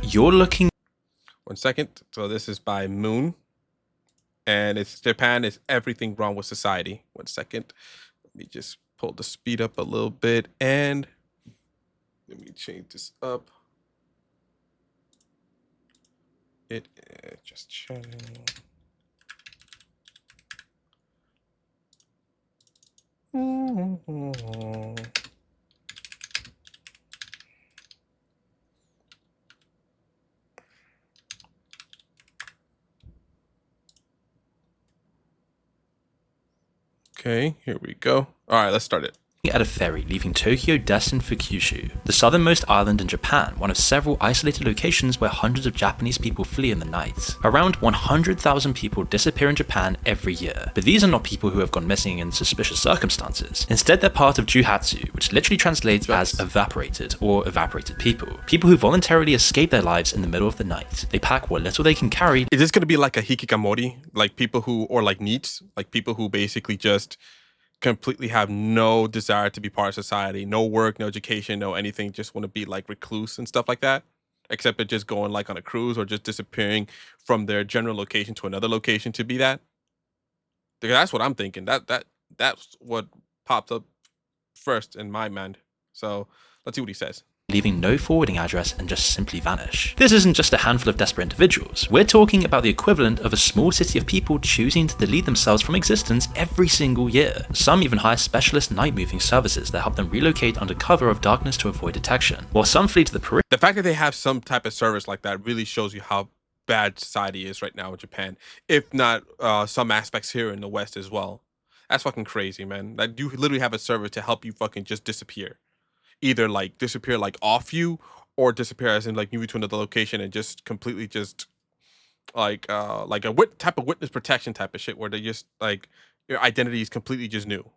you're looking... 1 second. So this is by Moon. And it's Japan is everything wrong with society. 1 second. Let me just pull the speed up a little bit. And let me change this up. It just channel. Okay, here we go. All right, let's start it. At a ferry leaving Tokyo destined for Kyushu, the southernmost island in Japan, one of several isolated locations where hundreds of Japanese people flee in the night. Around 100,000 people disappear in Japan every year, but these are not people who have gone missing in suspicious circumstances. Instead, they're part of juhatsu, which literally translates as evaporated or evaporated people. People who voluntarily escape their lives in the middle of the night. They pack what little they can carry. Is this going to be like a hikikomori, like people who, or like NEETs, like people who basically just completely have no desire to be part of society, no work, no education, no anything, just want to be like recluse and stuff like that, except they're just going like on a cruise or just disappearing from their general location to another location to be that? Because that's what I'm thinking. That's what popped up first in my mind. So let's see what he says. Leaving no forwarding address and just simply vanish. This isn't just a handful of desperate individuals. We're talking about the equivalent of a small city of people choosing to delete themselves from existence every single year. Some even hire specialist night moving services that help them relocate under cover of darkness to avoid detection, while some flee to the periphery. The fact that they have some type of service like that really shows you how bad society is right now in Japan, if not some aspects here in the West as well. That's fucking crazy, man. That you literally have a service to help you fucking just disappear. Either like disappear like off you, or disappear as in like move you to another location and just completely just like a type of witness protection type of shit where they just like your identity is completely just new.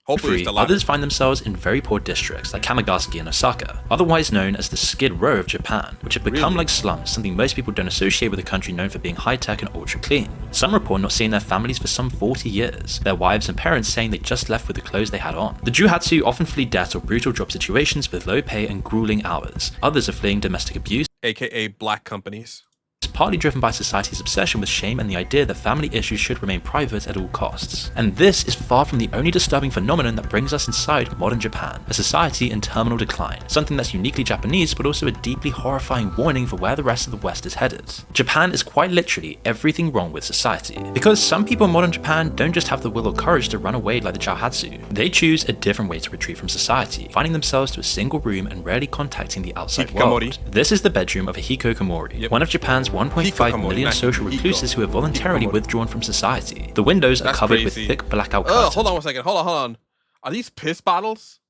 Hopefully it's the latter. Others find themselves in very poor districts like Kamagasaki and Osaka, otherwise known as the Skid Row of Japan, which have become like slums, something most people don't associate with a country known for being high-tech and ultra-clean. Some report not seeing their families for some 40 years, their wives and parents saying they just left with the clothes they had on. The juhatsu often flee death or brutal job situations with low pay and grueling hours. Others are fleeing domestic abuse, aka black companies. Partly driven by society's obsession with shame and the idea that family issues should remain private at all costs. And this is far from the only disturbing phenomenon that brings us inside modern Japan, a society in terminal decline, something that's uniquely Japanese but also a deeply horrifying warning for where the rest of the West is headed. Japan is quite literally everything wrong with society, because some people in modern Japan don't just have the will or courage to run away like the juhatsu. They choose a different way to retreat from society, finding themselves to a single room and rarely contacting the outside world. This is the bedroom of a hikikomori, one of Japan's 1.5 million social recluses who have voluntarily withdrawn from society. The windows are covered with thick blackout curtains. Hold on 1 second. Hold on. Are these piss bottles?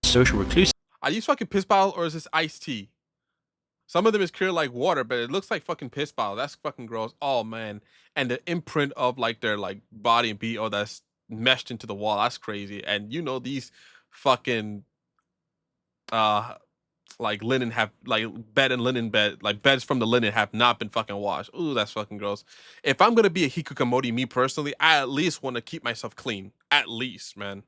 Social recluses. Are these fucking piss bottles or is this iced tea? Some of them is clear like water, but it looks like fucking piss bottle. That's fucking gross. Oh man. And the imprint of like their like body and BO that's meshed into the wall. That's crazy. And you know these fucking like linen have like bed and linen bed, like beds from the linen have not been fucking washed. Ooh, that's fucking gross. If I'm gonna be a hikikomori, me personally, I at least want to keep myself clean. At least, man.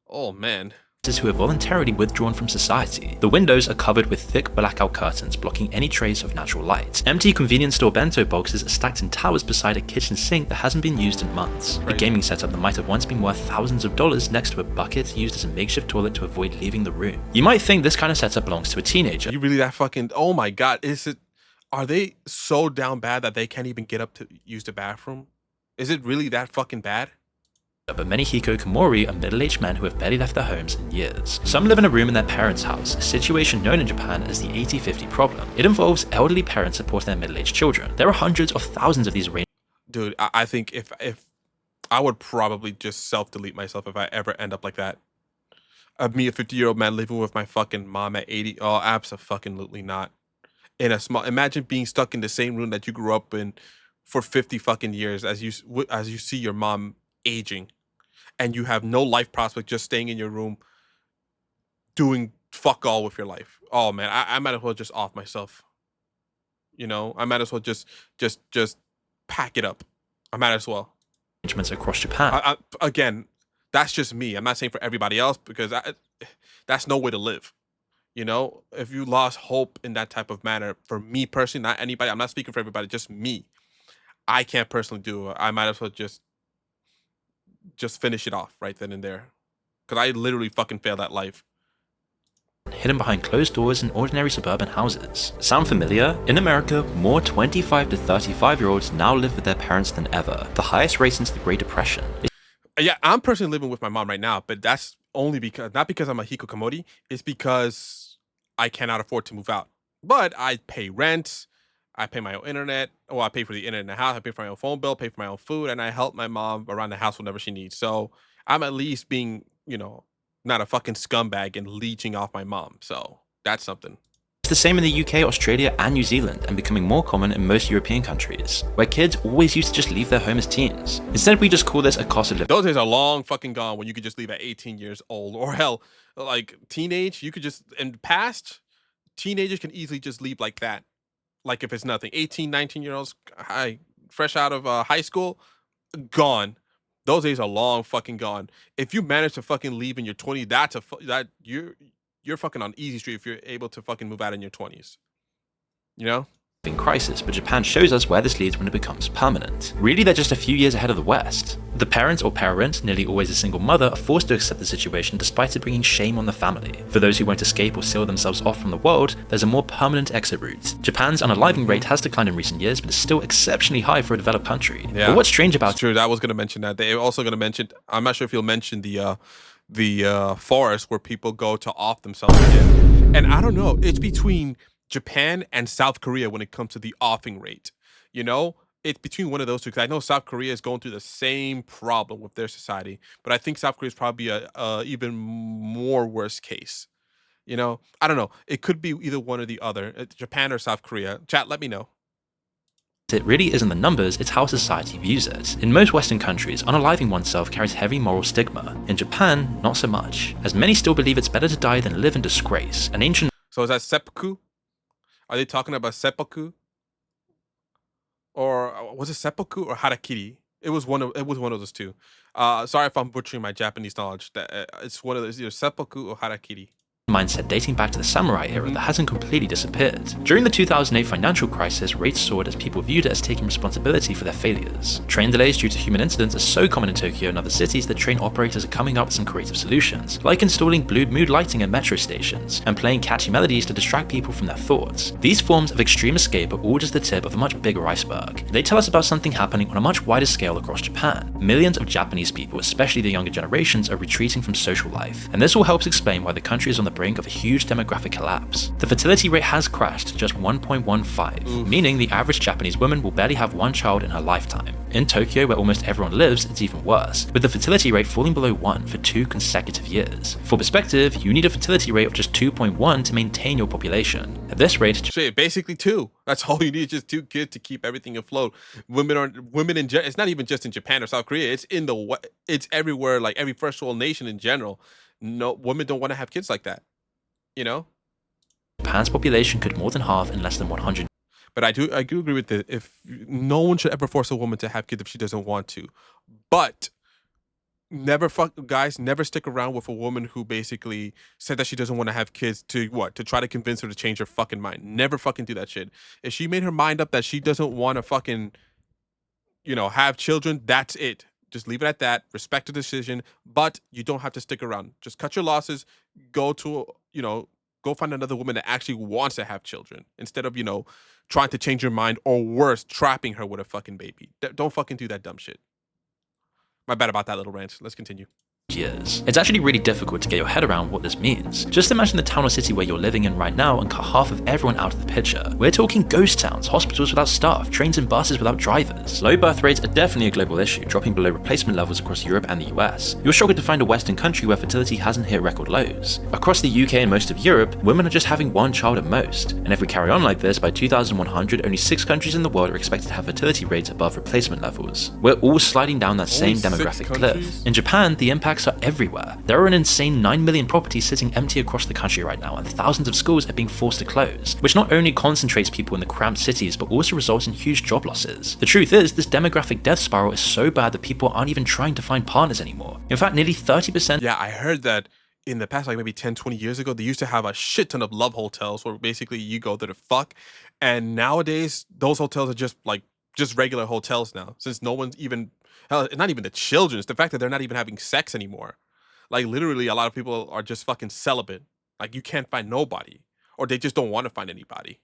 Oh man. Who have voluntarily withdrawn from society. The windows are covered with thick blackout curtains blocking any trace of natural light. Empty convenience store bento boxes are stacked in towers beside a kitchen sink that hasn't been used in months. A gaming setup that might have once been worth thousands of dollars next to a bucket used as a makeshift toilet to avoid leaving the room. You might think this kind of setup belongs to a teenager. You really that fucking, oh my god, are they so down bad that they can't even get up to use the bathroom? Is it really that fucking bad? But many hikikomori are middle-aged men who have barely left their homes in years. Some live in a room in their parents' house, a situation known in Japan as the 80-50 problem. It involves elderly parents supporting their middle-aged children. There are hundreds of thousands of these arrangements. Dude, I think if I would probably just self-delete myself if I ever end up like that. Me, a 50-year-old man living with my fucking mom at 80. Oh, absolutely not. Imagine being stuck in the same room that you grew up in for 50 fucking years as you see your mom aging. And you have no life prospect, just staying in your room, doing fuck all with your life. Oh man, I might as well just off myself. You know, I might as well just pack it up. I might as well. Arrangements across Japan. Again, that's just me. I'm not saying for everybody else because that's no way to live. You know, if you lost hope in that type of manner, for me personally, not anybody, I'm not speaking for everybody, just me. I can't personally do it. I might as well just finish it off right then and there. Cause I literally fucking failed at life. Hidden behind closed doors in ordinary suburban houses. Sound familiar? In America, more 25 to 35-year-olds now live with their parents than ever, the highest rate since the Great Depression. Yeah, I'm personally living with my mom right now, but that's only because not because I'm a hikikomori, it's because I cannot afford to move out. But I pay rent, I pay my own internet, well, I pay for the internet in the house, I pay for my own phone bill, pay for my own food, and I help my mom around the house whenever she needs. So I'm at least being, not a fucking scumbag and leeching off my mom. So that's something. It's the same in the UK, Australia, and New Zealand, and becoming more common in most European countries, where kids always used to just leave their home as teens. Instead, we just call this a cost of living. Those days are long fucking gone when you could just leave at 18 years old. Or hell, like teenage, you could just, in the past, teenagers can easily just leave like that. Like if it's nothing. 18, 19-year-olds, fresh out of high school, gone. Those days are long fucking gone. If you manage to fucking leave in your 20s, you're fucking on easy street if you're able to fucking move out in your 20s. You know? Crisis, but Japan shows us where this leads when it becomes permanent. Really, they're just a few years ahead of the West. The parent or parent, nearly always a single mother, are forced to accept the situation despite it bringing shame on the family. For those who won't escape or seal themselves off from the world, there's a more permanent exit route. Japan's unaliving rate has declined in recent years, but is still exceptionally high for a developed country. Yeah. But what's strange about it's true, I was going to mention that. They're also going to mention, I'm not sure if you'll mention the forest where people go to off themselves again. And I don't know, it's between Japan and South Korea when it comes to the offing rate. You know, it's between one of those two, because I know South Korea is going through the same problem with their society, but I think South Korea is probably a even more worse case. You know, I don't know. It could be either one or the other, Japan or South Korea. Chat, let me know. It really isn't the numbers, it's how society views it. In most Western countries, unaliving oneself carries heavy moral stigma. In Japan, not so much, as many still believe it's better to die than live in disgrace. An ancient... So is that seppuku? Are they talking about seppuku? Or was it seppuku or harakiri? It was one of those two. Sorry if I'm butchering my Japanese knowledge. That it's one of those, either seppuku or harakiri. Mindset dating back to the samurai era that hasn't completely disappeared. During the 2008 financial crisis, rates soared as people viewed it as taking responsibility for their failures. Train delays due to human incidents are so common in Tokyo and other cities that train operators are coming up with some creative solutions, like installing blue mood lighting at metro stations, and playing catchy melodies to distract people from their thoughts. These forms of extreme escape are all just the tip of a much bigger iceberg. They tell us about something happening on a much wider scale across Japan. Millions of Japanese people, especially the younger generations, are retreating from social life, and this all helps explain why the country is on the brink of a huge demographic collapse. The fertility rate has crashed to just 1.15, meaning the average Japanese woman will barely have one child in her lifetime. In Tokyo, where almost everyone lives, it's even worse, with the fertility rate falling below 1 for 2 consecutive years. For perspective, you need a fertility rate of just 2.1 to maintain your population. At this rate, shit, basically 2. That's all you need, just 2 kids to keep everything afloat. Women in it's not even just in Japan or South Korea. It's everywhere, like every first world nation in general. No, women don't want to have kids like that. You know, Japan's population could more than halve in less than 100. But I do agree with it. If no one should ever force a woman to have kids if she doesn't want to, but never stick around with a woman who basically said that she doesn't want to have kids to try to convince her to change her fucking mind. Never fucking do that shit. If she made her mind up that she doesn't want to fucking, have children, that's it. Just leave it at that. Respect the decision, but you don't have to stick around. Just cut your losses. Go find another woman that actually wants to have children instead of, trying to change your mind, or worse, trapping her with a fucking baby. Don't fucking do that dumb shit. My bad about that little rant. Let's continue. Years. It's actually really difficult to get your head around what this means. Just imagine the town or city where you're living in right now and cut half of everyone out of the picture. We're talking ghost towns, hospitals without staff, trains and buses without drivers. Low birth rates are definitely a global issue, dropping below replacement levels across Europe and the US. You'll struggle to find a Western country where fertility hasn't hit record lows. Across the UK and most of Europe, women are just having one child at most. And if we carry on like this, by 2100, only 6 countries in the world are expected to have fertility rates above replacement levels. We're all sliding down that same demographic cliff. In Japan, the impacts are everywhere. There are an insane 9 million properties sitting empty across the country right now, and thousands of schools are being forced to close, which not only concentrates people in the cramped cities, but also results in huge job losses. The truth is, this demographic death spiral is so bad that people aren't even trying to find partners anymore. In fact, nearly 30%. Yeah, I heard that in the past, like maybe 10, 20 years ago, they used to have a shit ton of love hotels where basically you go there to fuck. And nowadays, those hotels are just regular hotels now, since no one's even, hell, not even the children. It's the fact that they're not even having sex anymore. Like literally, a lot of people are just fucking celibate. Like you can't find nobody, or they just don't want to find anybody.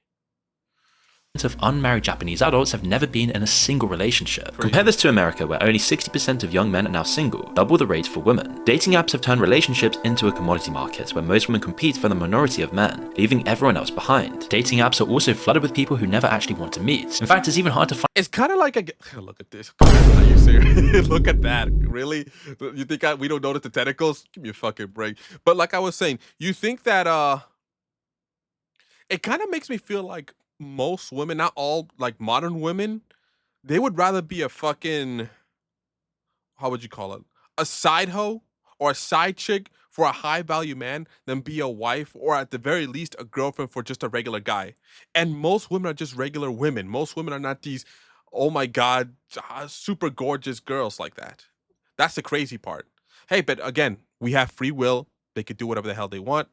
Of unmarried Japanese adults have never been in a single relationship. Crazy. Compare this to America, where only 60% of young men are now single, double the rate for women. Dating apps have turned relationships into a commodity market where most women compete for the minority of men, leaving everyone else behind. Dating apps are also flooded with people who never actually want to meet. In fact, it's even hard to find. It's kind of like a look at this. Are you serious? Look at that. Really? You think we don't notice the tentacles? Give me a fucking break. But like I was saying, you think that it kind of makes me feel like most women, not all like modern women, they would rather be a fucking, how would you call it? A side hoe or a side chick for a high value man than be a wife or at the very least a girlfriend for just a regular guy. And most women are just regular women. Most women are not these, oh my God, super gorgeous girls like that. That's the crazy part. Hey, but again, we have free will. They could do whatever the hell they want.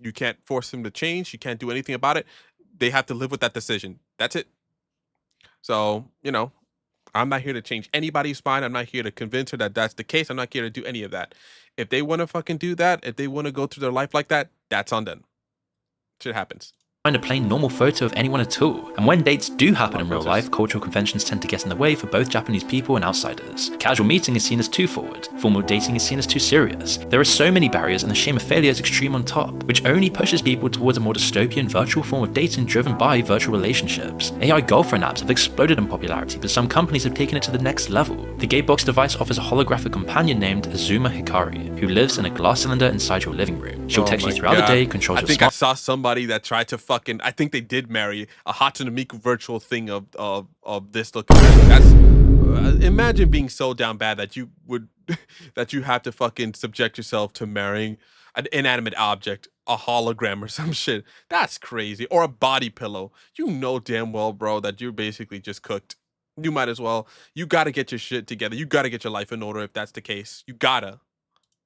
You can't force them to change. You can't do anything about it. They have to live with that decision. That's it. So, I'm not here to change anybody's mind. I'm not here to convince her that that's the case. I'm not here to do any of that. If they want to fucking do that, if they want to go through their life like that, that's on them. Shit happens. Find a plain normal photo of anyone at all. And when dates do happen in real life, cultural conventions tend to get in the way for both Japanese people and outsiders. Casual meeting is seen as too forward. Formal dating is seen as too serious. There are so many barriers, and the shame of failure is extreme on top, which only pushes people towards a more dystopian virtual form of dating driven by virtual relationships. AI girlfriend apps have exploded in popularity, but some companies have taken it to the next level. The Gatebox device offers a holographic companion named Azuma Hikari, who lives in a glass cylinder inside your living room. She'll text you throughout the day, controls your I saw somebody that tried to I think they did marry a Hatsune Miku virtual thing of this looking. That's imagine being so down bad that you would that you have to fucking subject yourself to marrying an inanimate object, a hologram or some shit. That's crazy. Or a body pillow. You know damn well, bro, that you're basically just cooked. You might as well. You got to get your shit together. You got to get your life in order if that's the case. You gotta.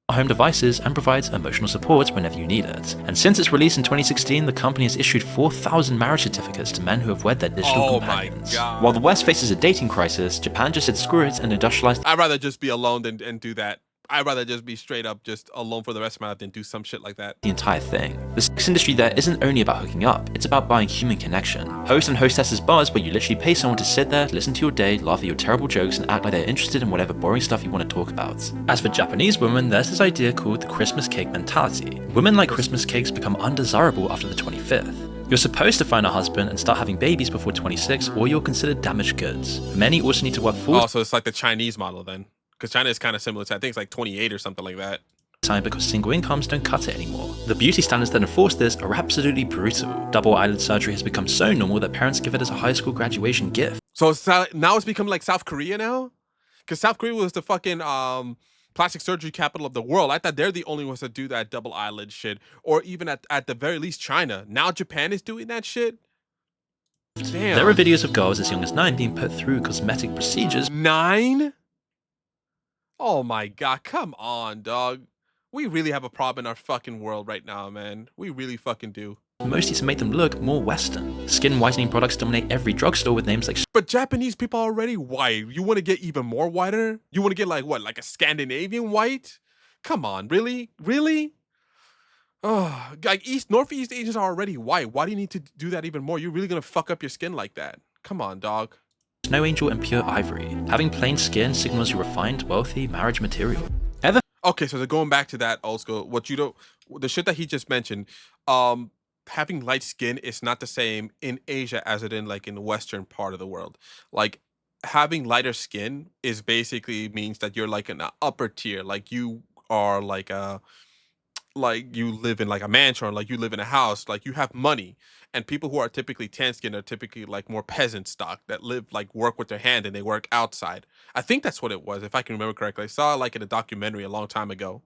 Home devices and provides emotional support whenever you need it. And since its release in 2016, the company has issued 4,000 marriage certificates to men who have wed their digital companions. My God. While the West faces a dating crisis, Japan just said screw it and industrialized. I'd rather just be alone than do that. I'd rather just be straight up just alone for the rest of my life than do some shit like that. The entire thing. The sex industry there isn't only about hooking up, it's about buying human connection. Host and hostesses bars where you literally pay someone to sit there, listen to your day, laugh at your terrible jokes, and act like they're interested in whatever boring stuff you want to talk about. As for Japanese women, there's this idea called the Christmas cake mentality. Women like Christmas cakes become undesirable after the 25th. You're supposed to find a husband and start having babies before 26, or you're considered damaged goods. Many also need to work full Oh, so it's like the Chinese model then. Because China is kind of similar to, I think it's like 28 or something like that. time because single incomes don't cut it anymore. The beauty standards that enforce this are absolutely brutal. Double eyelid surgery has become so normal that parents give it as a high school graduation gift. So now it's become like South Korea now? Because South Korea was the fucking plastic surgery capital of the world. I thought they're the only ones that do that double eyelid shit. Or even at the very least China. Now Japan is doing that shit? Damn. There are videos of girls as young as 9 being put through cosmetic procedures. 9? Oh my God, come on, dog. We really have a problem in our fucking world right now, man. We really fucking do. Mostly to make them look more Western. Skin whitening products dominate every drugstore with names like... But Japanese people are already white. You want to get even more whiter? You want to get like what, like a Scandinavian white? Come on, really? Really? Oh, like Northeast Asians are already white. Why do you need to do that even more? You're really gonna fuck up your skin like that? Come on, dog. Snow Angel and Pure Ivory. Having plain skin signals you're refined, wealthy, marriage material. Okay, so they're going back to that old school. The shit that he just mentioned, having light skin is not the same in Asia as it in like in the Western part of the world. Like having lighter skin is basically means that you're like an upper tier. Like you are like you live in like a mansion, or like you live in a house, like you have money. And people who are typically tan skin are typically like more peasant stock that live like work with their hand and they work outside. I think that's what it was, if I can remember correctly. I saw it like in a documentary a long time ago.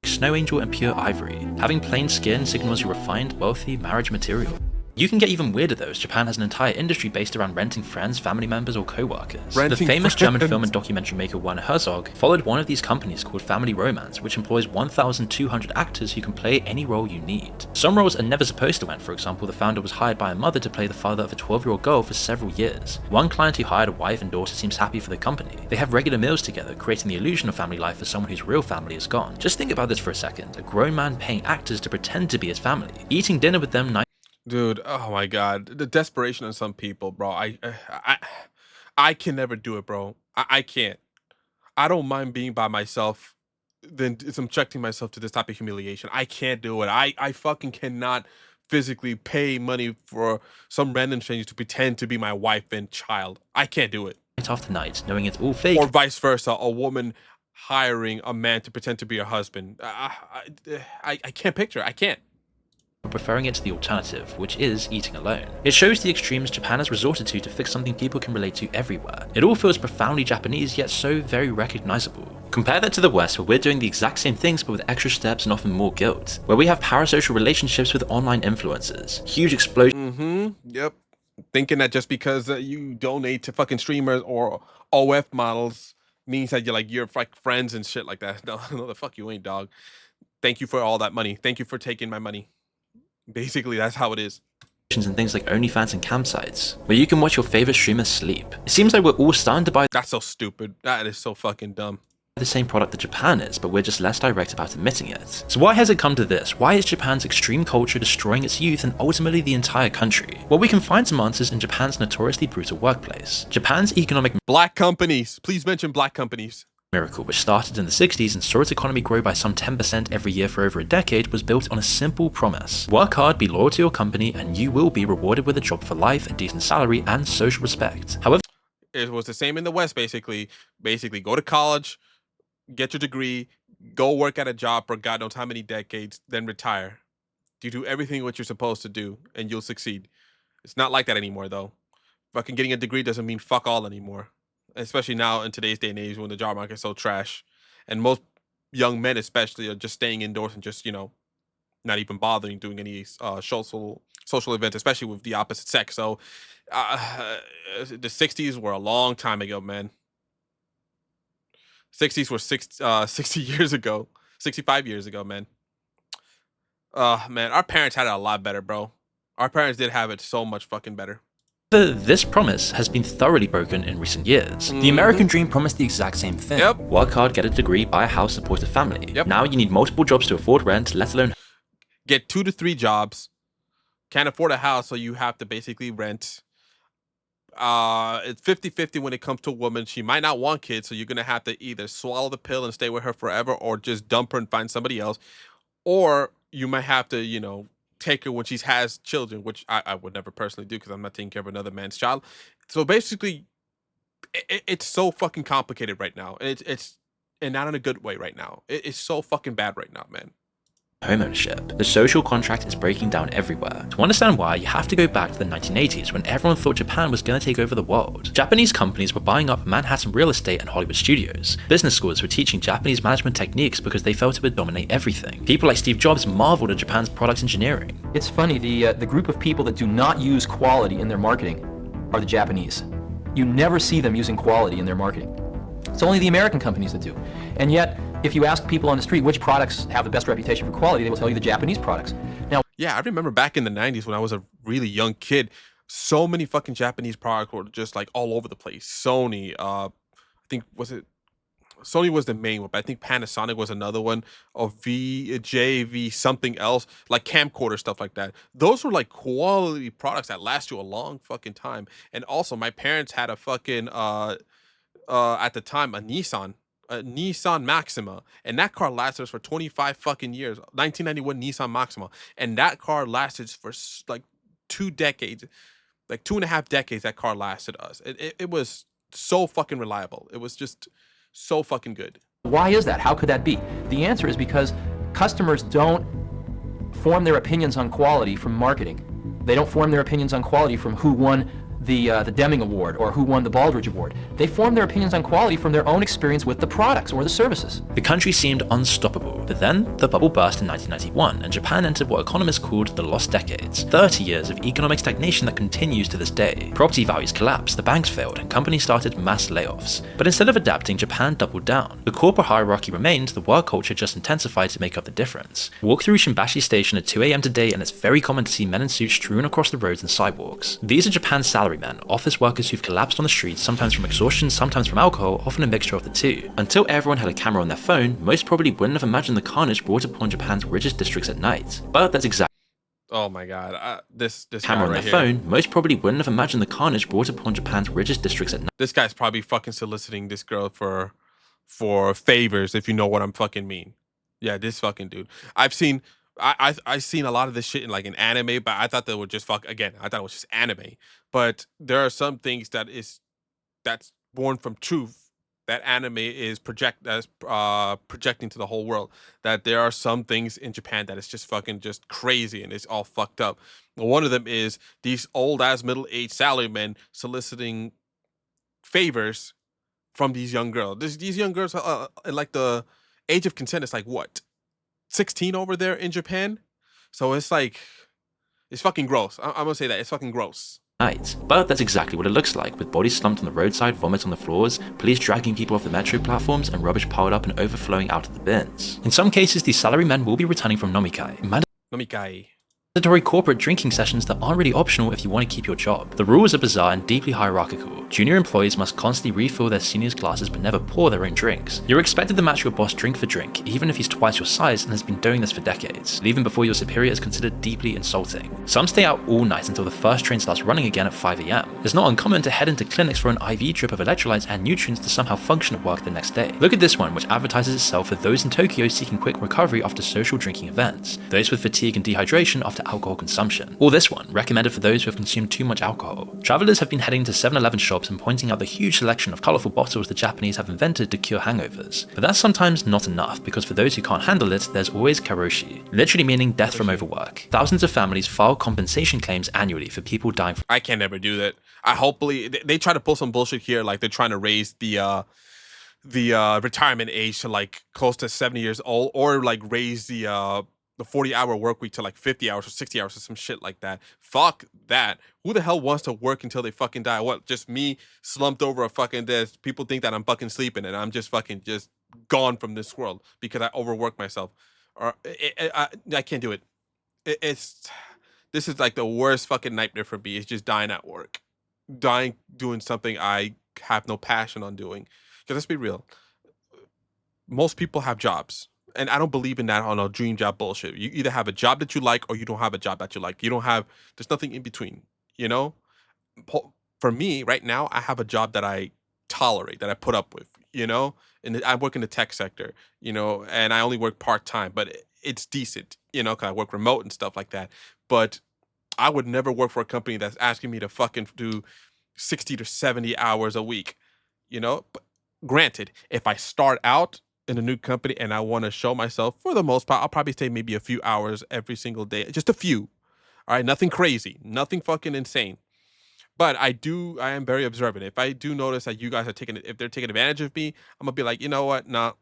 Snow Angel and Pure Ivory. Having plain skin signals you're refined, wealthy, marriage material. You can get even weirder though, as Japan has an entire industry based around renting friends, family members, or co-workers. The Renting famous German friends. film and documentary maker Werner Herzog followed one of these companies called Family Romance, which employs 1,200 actors who can play any role you need. Some roles are never supposed to end. For example, the founder was hired by a mother to play the father of a 12-year-old girl for several years. One client who hired a wife and daughter seems happy for the company. They have regular meals together, creating the illusion of family life for someone whose real family is gone. Just think about this for a second. A grown man paying actors to pretend to be his family, eating dinner with them night. Dude, oh my god, the desperation of some people, bro. I can never do it, bro. I can't. I don't mind being by myself than subjecting myself to this type of humiliation. I can't do it. I fucking cannot physically pay money for some random stranger to pretend to be my wife and child. I can't do it. Night after night, knowing it's all fake. Or vice versa, a woman hiring a man to pretend to be her husband. I can't picture it. I can't. Preferring it to the alternative, which is eating alone. It shows the extremes Japan has resorted to fix something people can relate to everywhere. It all feels profoundly Japanese, yet so very recognizable. Compare that to the West, where we're doing the exact same things but with extra steps and often more guilt. Where we have parasocial relationships with online influencers, huge explosion. Yep. Thinking that just because you donate to fucking streamers or OF models means that you're like friends and shit like that. No, no, the fuck you ain't, dog. Thank you for all that money. Thank you for taking my money. Basically, that's how it is. And things like OnlyFans and campsites, where you can watch your favorite streamers sleep. It seems like we're all starting to buy That's so stupid. That is so fucking dumb. the same product that Japan is, but we're just less direct about admitting it. So why has it come to this? Why is Japan's extreme culture destroying its youth and ultimately the entire country? Well, we can find some answers in Japan's notoriously brutal workplace. Japan's economic Black companies. Please mention black companies. miracle, which started in the 60s and saw its economy grow by some 10% every year for over a decade, was built on a simple promise. Work hard, be loyal to your company, and you will be rewarded with a job for life, a decent salary, and social respect. However, It was the same in the West, basically. Basically, go to college, get your degree, go work at a job for God knows how many decades, then retire. You do everything what you're supposed to do, and you'll succeed. It's not like that anymore, though. Fucking getting a degree doesn't mean fuck all anymore. Especially now in today's day and age when the job market is so trash. And most young men especially are just staying indoors and just, not even bothering doing any social events, especially with the opposite sex. So the 60s were a long time ago, man. 60s were 60 years ago, 65 years ago, man. Man, our parents had it a lot better, bro. Our parents did have it so much fucking better. this promise has been thoroughly broken in recent years. The American dream promised the exact same thing. Yep. Work hard, get a degree, buy a house, support a family. Yep. Now you need multiple jobs to afford rent, let alone Get 2 to 3 jobs. Can't afford a house, so you have to basically rent. It's 50-50 when it comes to a woman. She might not want kids, so you're gonna have to either swallow the pill and stay with her forever, or just dump her and find somebody else. Or you might have to, take her when she has children, which I would never personally do because I'm not taking care of another man's child. So basically, it's so fucking complicated right now. It's and not in a good way right now. It's so fucking bad right now, man. homeownership. The social contract is breaking down everywhere. To understand why, you have to go back to the 1980s when everyone thought Japan was going to take over the world. Japanese companies were buying up Manhattan real estate and Hollywood studios. Business schools were teaching Japanese management techniques because they felt it would dominate everything. People like Steve Jobs marveled at Japan's product engineering. It's funny, the group of people that do not use quality in their marketing are the Japanese. You never see them using quality in their marketing. It's only the American companies that do. And yet, if you ask people on the street which products have the best reputation for quality, they will tell you the Japanese products. Now, Yeah, I remember back in the 90s when I was a really young kid, so many fucking Japanese products were just like all over the place. Sony, I think, Sony was the main one, but I think Panasonic was another one, or JV, something else, like camcorder, stuff like that. Those were like quality products that last you a long fucking time. And also, my parents had a fucking, at the time, a Nissan Maxima, and that car lasted us for 25 fucking years. 1991 Nissan Maxima, and that car lasted for like 2 decades, like 2.5 decades. That car lasted us. It was so fucking reliable. It was just so fucking good. why is that? How could that be? The answer is because customers don't form their opinions on quality from marketing. They don't form their opinions on quality from who won the Deming Award or who won the Baldrige Award. They formed their opinions on quality from their own experience with the products or the services. The country seemed unstoppable, but then the bubble burst in 1991 and Japan entered what economists called the lost decades, 30 years of economic stagnation that continues to this day. Property values collapsed, the banks failed, and companies started mass layoffs. But instead of adapting, Japan doubled down. The corporate hierarchy remained, the work culture just intensified to make up the difference. Walk through Shimbashi Station at 2 AM today and it's very common to see men in suits strewn across the roads and sidewalks. These are Japan's salarymen, office workers who've collapsed on the streets, sometimes from exhaustion, sometimes from alcohol, often a mixture of the two. Until everyone had a camera on their phone, most probably wouldn't have imagined the carnage brought upon Japan's richest districts at night. But that's exactly Oh my god, this camera on guy right their here. phone, most probably wouldn't have imagined the carnage brought upon Japan's richest districts at night. This guy's probably fucking soliciting this girl for favors, if you know what I'm fucking mean. Yeah, this fucking dude. I've seen a lot of this shit in like an anime, but I thought they were just I thought it was just anime. But there are some things that's born from truth that anime is projecting to the whole world. That there are some things in Japan that is just fucking just crazy and it's all fucked up. Well, one of them is these old ass middle-aged salarymen soliciting favors from these young girls. These young girls, like the age of consent is like what, 16 over there in Japan. So it's like, it's fucking gross. I'm gonna say that it's fucking gross. But that's exactly what it looks like, with bodies slumped on the roadside, vomit on the floors, police dragging people off the metro platforms, and rubbish piled up and overflowing out of the bins. In some cases, these salarymen will be returning from nomikai, mandatory corporate drinking sessions that aren't really optional if you want to keep your job. The rules are bizarre and deeply hierarchical. Junior employees must constantly refill their seniors' glasses but never pour their own drinks. You're expected to match your boss drink for drink, even if he's twice your size and has been doing this for decades. Leaving before your superior is considered deeply insulting. Some stay out all night until the first train starts running again at 5 AM. It's not uncommon to head into clinics for an IV drip of electrolytes and nutrients to somehow function at work the next day. Look at this one, which advertises itself for those in Tokyo seeking quick recovery after social drinking events, those with fatigue and dehydration after alcohol consumption. Or this one, recommended for those who have consumed too much alcohol. Travelers have been heading to 7-Eleven shops and pointing out the huge selection of colourful bottles the Japanese have invented to cure hangovers. But that's sometimes not enough, because for those who can't handle it, there's always karoshi, literally meaning death from overwork. Thousands of families file compensation claims annually for people dying from— I can never do that. I hopefully they try to pull some bullshit here, like they're trying to raise the retirement age to like close to 70 years old, or like raise the 40-hour work week to like 50 hours or 60 hours or some shit like that. Fuck that. Who the hell wants to work until they fucking die? What, just me slumped over a fucking desk? People think that I'm fucking sleeping and I'm just fucking just gone from this world because I overwork myself. Or I can't do it. This is like the worst fucking nightmare for me. It's just dying at work. Dying doing something I have no passion on doing. Because let's be real. Most people have jobs. And I don't believe in that on a dream job bullshit. You either have a job that you like or you don't have a job that you like. There's nothing in between, you know? For me, right now, I have a job that I tolerate, that I put up with, you know? And I work in the tech sector, you know, and I only work part-time, but it's decent, you know, because I work remote and stuff like that. But I would never work for a company that's asking me to fucking do 60 to 70 hours a week, you know? But granted, if I start out in a new company and I want to show myself, for the most part, I'll probably stay maybe a few hours every single day. Just a few. All right, nothing crazy, nothing fucking insane. But I am very observant. If I do notice that you guys are if they're taking advantage of me, I'm gonna be like, you know what? Nah,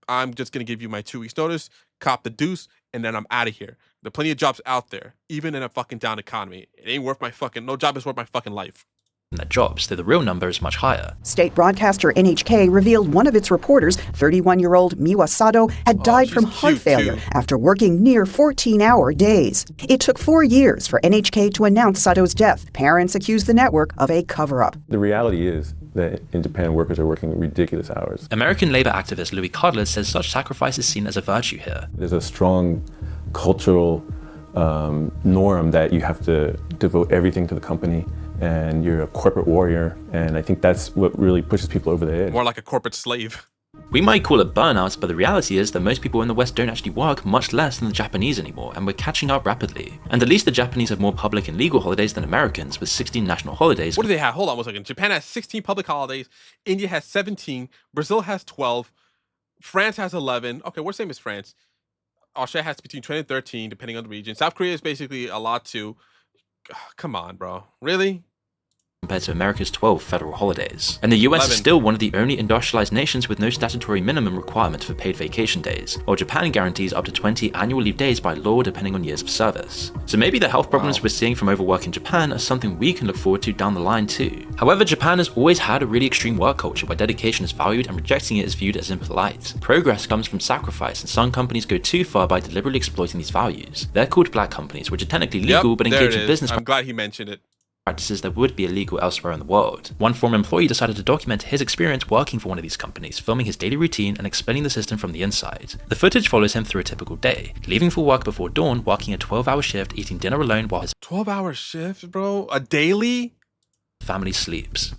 I'm just gonna give you my 2 weeks notice, cop the deuce, and then I'm out of here. There are plenty of jobs out there, even in a fucking down economy. It ain't worth no job is worth my fucking life. their jobs, though the real number is much higher. State broadcaster NHK revealed one of its reporters, 31-year-old Miwa Sato, had died from heart failure after working near 14-hour days. It took 4 years for NHK to announce Sato's death. Parents accused the network of a cover-up. The reality is that in Japan, workers are working ridiculous hours. American labor activist Louis Codler says such sacrifice is seen as a virtue here. There's a strong cultural norm that you have to devote everything to the company, and you're a corporate warrior, and I think that's what really pushes people over the edge. More like a corporate slave. We might call it burnout, but the reality is that most people in the West don't actually work much less than the Japanese anymore, and we're catching up rapidly. And at least the Japanese have more public and legal holidays than Americans, with 16 national holidays. What do they have? Hold on 1 second. Japan has 16 public holidays, India has 17, Brazil has 12, France has 11. Okay, we're same as France. Australia has between 20 and 13, depending on the region. South Korea is basically a lot too. Come on, bro. Really? compared to America's 12 federal holidays. And the US 11. is still one of the only industrialized nations with no statutory minimum requirement for paid vacation days, while Japan guarantees up to 20 annual leave days by law depending on years of service. So maybe the health problems we're seeing from overwork in Japan are something we can look forward to down the line too. However, Japan has always had a really extreme work culture where dedication is valued and rejecting it is viewed as impolite. Progress comes from sacrifice, and some companies go too far by deliberately exploiting these values. They're called black companies, which are technically legal but engage in business I'm glad he mentioned it. Practices that would be illegal elsewhere in the world. One former employee decided to document his experience working for one of these companies, filming his daily routine and explaining the system from the inside. The footage follows him through a typical day, leaving for work before dawn, working a 12-hour shift, eating dinner alone while his 12-hour shift, bro? A daily? family sleeps.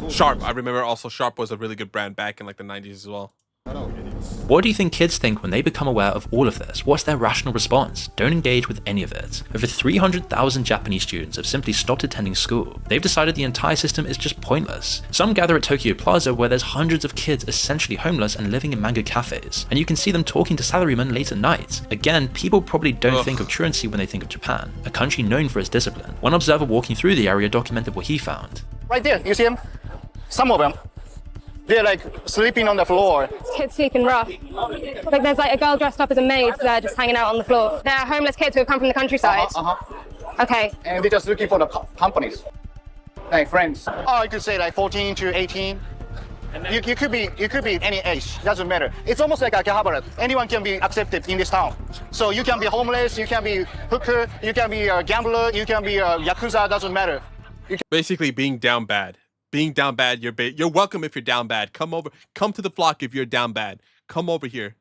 Sharp. I remember also Sharp was a really good brand back in like the 90s as well. What do you think kids think when they become aware of all of this? What's their rational response? Don't engage with any of it. Over 300,000 Japanese students have simply stopped attending school. They've decided the entire system is just pointless. Some gather at Tokyo Plaza where there's hundreds of kids essentially homeless and living in manga cafes, and you can see them talking to salarymen late at night. Again, people probably don't think of truancy when they think of Japan, a country known for its discipline. One observer walking through the area documented what he found. Right there, you see them? Some of them. They're like sleeping on the floor. Kids sleeping rough. Like there's like a girl dressed up as a maid there just hanging out on the floor. They're homeless kids who have come from the countryside. Okay. And they're just looking for the companies. Like friends. Oh, I could say like 14 to 18. You could be any age, doesn't matter. It's almost like Akihabara. Anyone can be accepted in this town. So you can be homeless, you can be hooker, you can be a gambler, you can be a yakuza, doesn't matter. Basically being down bad. Being down bad, you're welcome if you're down bad. Come to the flock if you're down bad. Come over here.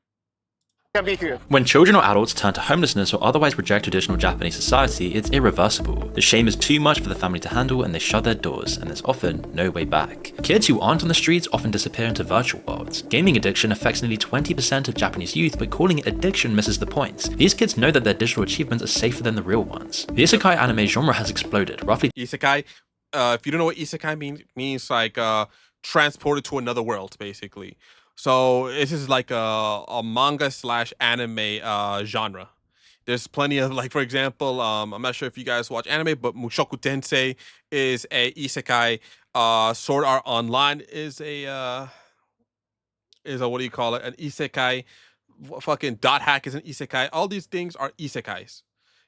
Can be here. When children or adults turn to homelessness or otherwise reject traditional Japanese society, it's irreversible. The shame is too much for the family to handle and they shut their doors, and there's often no way back. Kids who aren't on the streets often disappear into virtual worlds. Gaming addiction affects nearly 20% of Japanese youth, but calling it addiction misses the point. These kids know that their digital achievements are safer than the real ones. The isekai anime genre has exploded, roughly Isekai, if you don't know what isekai means like transported to another world, basically. So this is like a manga / anime genre. There's plenty of, like, for example, I'm not sure if you guys watch anime, but Mushoku Tensei is a isekai. Sword Art Online is a what do you call it? An isekai. Fucking Dot Hack is an isekai. All these things are isekais.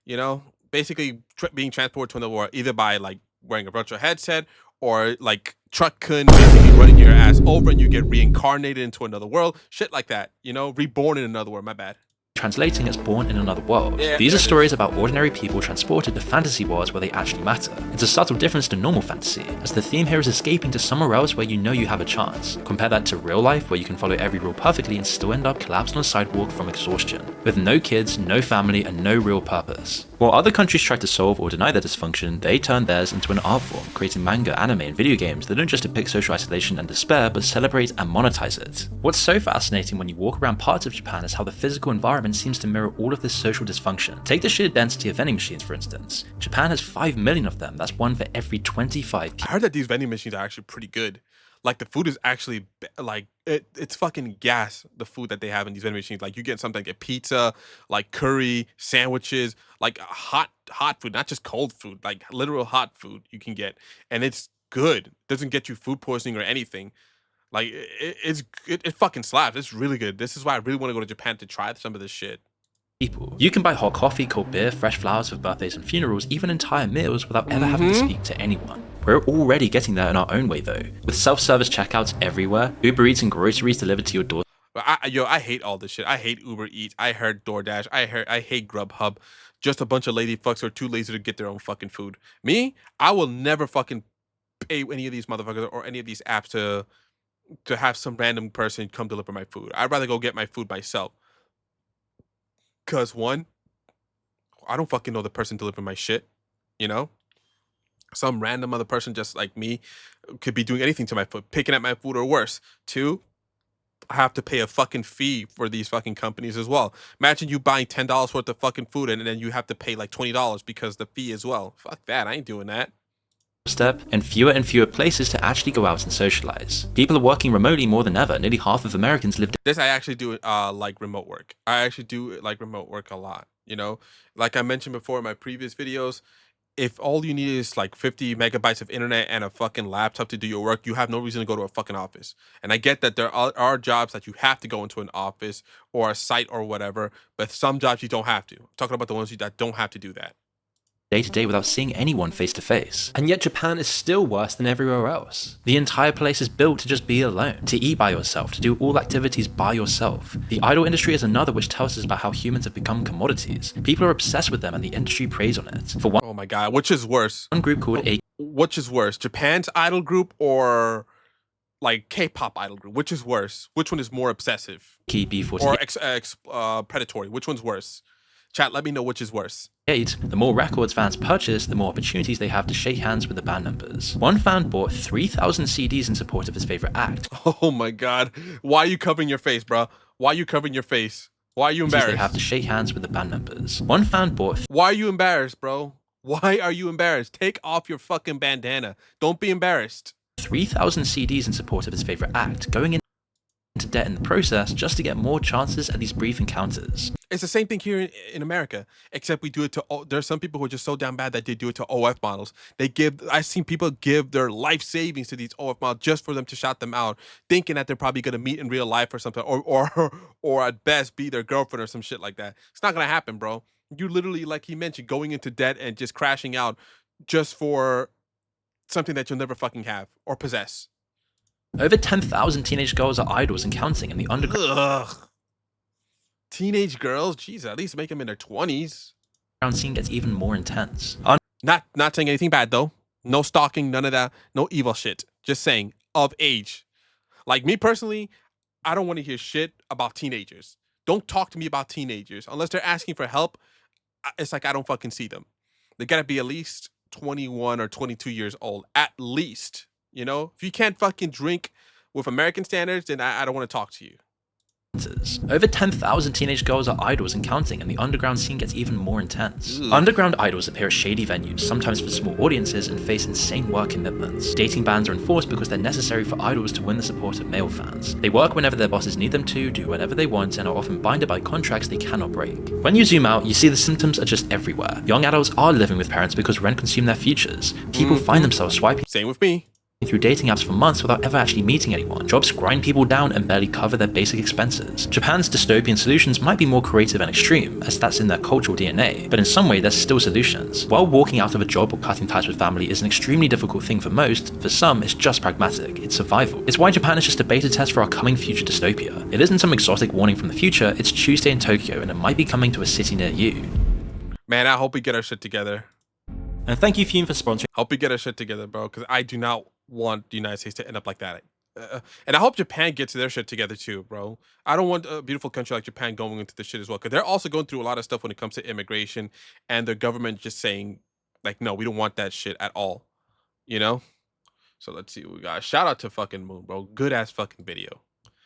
You know, basically being transported to another world, either by like wearing a virtual headset or like Truck-kun basically running your ass over and you get reincarnated into another world. Shit like that. You know, reborn in another world. My bad. translating as born in another world. Yeah, These are stories about ordinary people transported to fantasy worlds where they actually matter. It's a subtle difference to normal fantasy, as the theme here is escaping to somewhere else where you know you have a chance. Compare that to real life, where you can follow every rule perfectly and still end up collapsed on a sidewalk from exhaustion, with no kids, no family, and no real purpose. While other countries try to solve or deny their dysfunction, they turn theirs into an art form, creating manga, anime, and video games that don't just depict social isolation and despair, but celebrate and monetize it. What's so fascinating when you walk around parts of Japan is how the physical environment seems to mirror all of this social dysfunction. Take the sheer density of vending machines, for instance. Japan has 5 million of them, that's one for every 25 people. I heard that these vending machines are actually pretty good. Like, the food is actually, like, it's fucking gas, the food that they have in these vending machines. Like, you get something like a pizza, like curry, sandwiches, like hot food, not just cold food, like literal hot food you can get. And it's good. It doesn't get you food poisoning or anything. Like, it fucking slaps. It's really good. This is why I really want to go to Japan to try some of this shit. People. You can buy hot coffee, cold beer, fresh flowers for birthdays and funerals, even entire meals without ever having to speak to anyone. We're already getting there in our own way though, with self-service checkouts everywhere, Uber Eats and groceries delivered to your door. I hate all this shit. I hate Uber Eats. I heard DoorDash. I hate Grubhub. Just a bunch of lady fucks who are too lazy to get their own fucking food. Me, I will never fucking pay any of these motherfuckers or any of these apps to have some random person come deliver my food. I'd rather go get my food myself. Cause one, I don't fucking know the person delivering my shit, you know? Some random other person just like me could be doing anything to my food, picking at my food or worse. Two, I have to pay a fucking fee for these fucking companies as well. Imagine you buying $10 worth of fucking food and then you have to pay like $20 because the fee as well. Fuck that, I ain't doing that. step, and fewer places to actually go out and socialize. People are working remotely more than ever. Nearly half of Americans live This I actually do like remote work. I actually do like remote work a lot. You know, like I mentioned before in my previous videos, if all you need is like 50 megabytes of internet and a fucking laptop to do your work, you have no reason to go to a fucking office. And I get that there are jobs that you have to go into an office or a site or whatever, but some jobs you don't have to. I'm talking about the ones that don't have to do that. day to day without seeing anyone face to face. And yet Japan is still worse than everywhere else. The entire place is built to just be alone, to eat by yourself, to do all activities by yourself. The idol industry is another which tells us about how humans have become commodities. People are obsessed with them and the industry preys on it. For one, oh my god, which is worse? One group called which is worse, Japan's idol group or like K-pop idol group? Which is worse? Which one is more obsessive B48 or predatory? Which one's worse? Chat, let me know which is worse. The more records fans purchase, the more opportunities they have to shake hands with the band members. One fan bought 3,000 CDs in support of his favorite act. Oh my god. Why are you covering your face, bro? Why are you covering your face? Why are you embarrassed? They have to shake hands with the band members. One fan bought... Why are you embarrassed, bro? Why are you embarrassed? Take off your fucking bandana. Don't be embarrassed. 3,000 CDs in support of his favorite act, going into debt in the process just to get more chances at these brief encounters. It's the same thing here in America, except we do it to, there's some people who are just so damn bad that they do it to OF models. I've seen people give their life savings to these OF models just for them to shout them out, thinking that they're probably going to meet in real life or something, or at best be their girlfriend or some shit like that. It's not going to happen, bro. You literally, like he mentioned, going into debt and just crashing out just for something that you'll never fucking have or possess. Over 10,000 teenage girls are idols and counting in the underground. Ugh. Teenage girls? Jeez, at least make them in their 20s. Scene gets even more intense. Not saying anything bad though. No stalking, none of that. No evil shit. Just saying, of age. Like me personally, I don't want to hear shit about teenagers. Don't talk to me about teenagers. Unless they're asking for help, it's like I don't fucking see them. They gotta be at least 21 or 22 years old. At least. You know? If you can't fucking drink with American standards, then I don't want to talk to you. Over 10,000 teenage girls are idols and counting, and the underground scene gets even more intense. Underground idols appear at shady venues, sometimes for small audiences, and face insane work commitments. Dating bans are enforced because they're necessary for idols to win the support of male fans. They work whenever their bosses need them to, do whatever they want, and are often binded by contracts they cannot break. When you zoom out, you see the symptoms are just everywhere. Young adults are living with parents because rent consume their futures. People find themselves swiping Same with me. Through dating apps for months without ever actually meeting anyone. Jobs grind people down and barely cover their basic expenses. Japan's dystopian solutions might be more creative and extreme, as that's in their cultural DNA, but in some way there's still solutions. While walking out of a job or cutting ties with family is an extremely difficult thing for most, for some it's just pragmatic, it's survival. It's why Japan is just a beta test for our coming future dystopia. It isn't some exotic warning from the future, it's Tuesday in Tokyo and it might be coming to a city near you. Man, I hope we get our shit together. And thank you Fume for sponsoring. Hope we get our shit together, bro, because I do not want the United States to end up like that. And I hope Japan gets their shit together too, bro. I don't want a beautiful country like Japan going into this shit as well, because they're also going through a lot of stuff when it comes to immigration and their government just saying, like, no, we don't want that shit at all, you know? So let's see what we got. Shout out to fucking Moon, bro. Good ass fucking video.